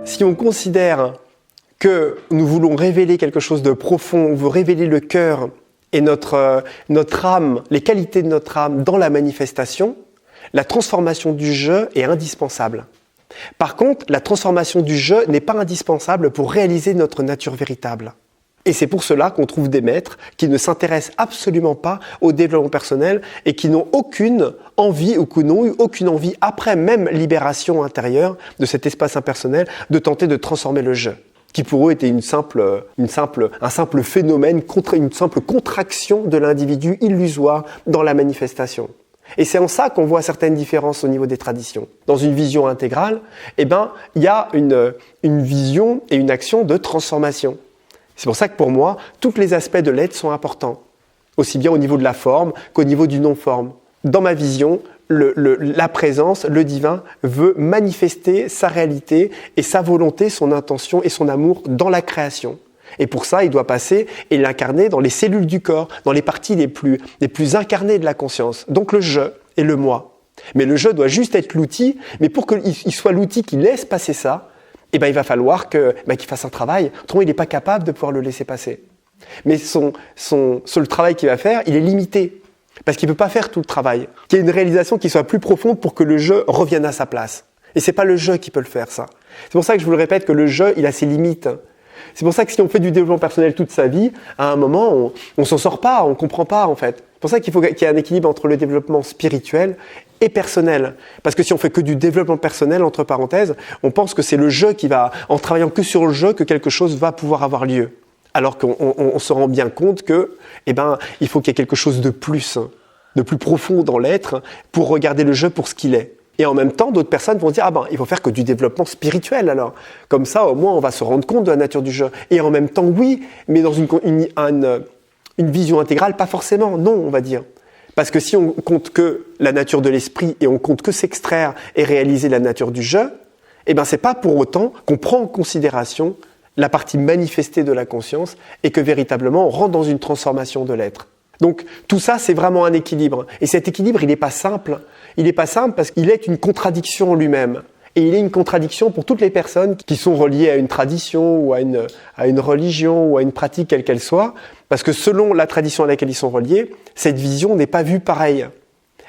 Si on considère que nous voulons révéler quelque chose de profond, on veut révéler le cœur et notre âme, les qualités de notre âme dans la manifestation, la transformation du je est indispensable. Par contre, la transformation du je n'est pas indispensable pour réaliser notre nature véritable. Et c'est pour cela qu'on trouve des maîtres qui ne s'intéressent absolument pas au développement personnel et qui n'ont aucune envie ou qui n'ont eu aucune envie, après même libération intérieure de cet espace impersonnel, de tenter de transformer le je, qui pour eux était un simple phénomène, une simple contraction de l'individu illusoire dans la manifestation. Et c'est en ça qu'on voit certaines différences au niveau des traditions. Dans une vision intégrale, il y a une vision et une action de transformation. C'est pour ça que pour moi, tous les aspects de l'être sont importants, aussi bien au niveau de la forme qu'au niveau du non-forme. Dans ma vision, la présence, le divin, veut manifester sa réalité et sa volonté, son intention et son amour dans la création. Et pour ça, il doit passer et l'incarner dans les cellules du corps, dans les parties les plus incarnées de la conscience. Donc le je et le moi. Mais le je doit juste être l'outil, mais pour qu'il soit l'outil qui laisse passer ça, il va falloir qu'il fasse un travail. Autrement, il n'est pas capable de pouvoir le laisser passer. Mais le travail qu'il va faire, il est limité. Parce qu'il ne peut pas faire tout le travail. Qu'il y ait une réalisation qui soit plus profonde pour que le je revienne à sa place. Et ce n'est pas le je qui peut le faire, ça. C'est pour ça que je vous le répète que le je, il a ses limites. C'est pour ça que si on fait du développement personnel toute sa vie, à un moment, on s'en sort pas, on comprend pas en fait. C'est pour ça qu'il faut qu'il y ait un équilibre entre le développement spirituel et personnel. Parce que si on fait que du développement personnel, entre parenthèses, on pense que c'est le je qui va, en travaillant que sur le je, que quelque chose va pouvoir avoir lieu. Alors qu'on se rend bien compte que, il faut qu'il y ait quelque chose de plus profond dans l'être pour regarder le je pour ce qu'il est. Et en même temps, d'autres personnes vont dire il faut faire que du développement spirituel alors. Comme ça, au moins, on va se rendre compte de la nature du je. Et en même temps, oui, mais dans une vision intégrale, pas forcément. Non, on va dire. Parce que si on compte que la nature de l'esprit et on compte que s'extraire et réaliser la nature du je, c'est pas pour autant qu'on prend en considération la partie manifestée de la conscience et que véritablement on rentre dans une transformation de l'être. Donc tout ça, c'est vraiment un équilibre. Et cet équilibre, il n'est pas simple. Il n'est pas simple parce qu'il est une contradiction en lui-même. Et il est une contradiction pour toutes les personnes qui sont reliées à une tradition ou à une religion ou à une pratique quelle qu'elle soit. Parce que selon la tradition à laquelle ils sont reliés, cette vision n'est pas vue pareille.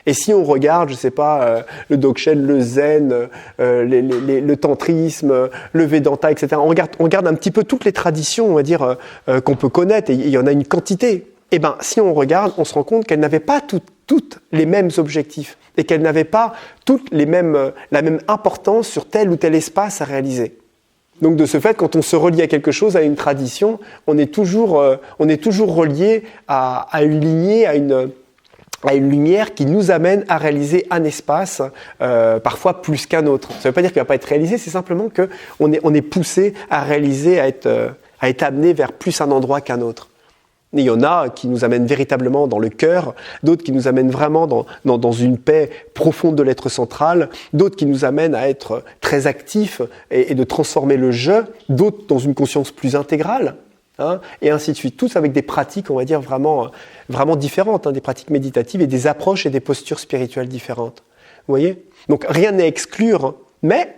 Et si on regarde, le Dzogchen, le Zen, le tantrisme, le Vedanta, etc., on regarde un petit peu toutes les traditions, on va dire, qu'on peut connaître, et il y en a une quantité. Si on regarde, on se rend compte qu'elles n'avaient pas toutes les mêmes objectifs et qu'elles n'avaient pas toutes la même importance sur tel ou tel espace à réaliser. Donc de ce fait, quand on se relie à quelque chose, à une tradition, on est toujours relié à une lignée, à une lumière qui nous amène à réaliser un espace, parfois plus qu'un autre. Ça ne veut pas dire qu'il ne va pas être réalisé, c'est simplement qu'on est poussé à réaliser, à être amené vers plus un endroit qu'un autre. Et il y en a qui nous amènent véritablement dans le cœur, d'autres qui nous amènent vraiment dans une paix profonde de l'être central, d'autres qui nous amènent à être très actifs et de transformer le je, d'autres dans une conscience plus intégrale, et ainsi de suite. Tous avec des pratiques, on va dire, vraiment différentes, des pratiques méditatives et des approches et des postures spirituelles différentes. Vous voyez ? Donc rien n'est à exclure, mais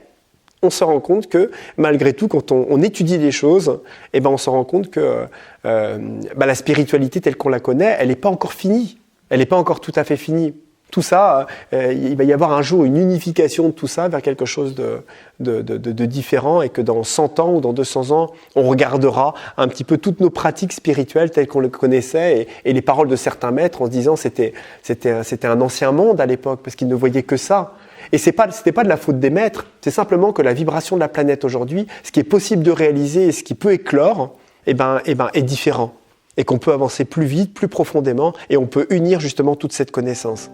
on se rend compte que, malgré tout, quand on étudie les choses, on se rend compte que la spiritualité telle qu'on la connaît, elle n'est pas encore finie. Elle n'est pas encore tout à fait finie. Tout ça, il va y avoir un jour une unification de tout ça vers quelque chose de différent et que dans 100 ans ou dans 200 ans, on regardera un petit peu toutes nos pratiques spirituelles telles qu'on les connaissait et les paroles de certains maîtres en se disant c'était un ancien monde à l'époque parce qu'ils ne voyaient que ça. Et c'était pas de la faute des maîtres, c'est simplement que la vibration de la planète aujourd'hui, ce qui est possible de réaliser et ce qui peut éclore, est différent. Et qu'on peut avancer plus vite, plus profondément, et on peut unir justement toute cette connaissance.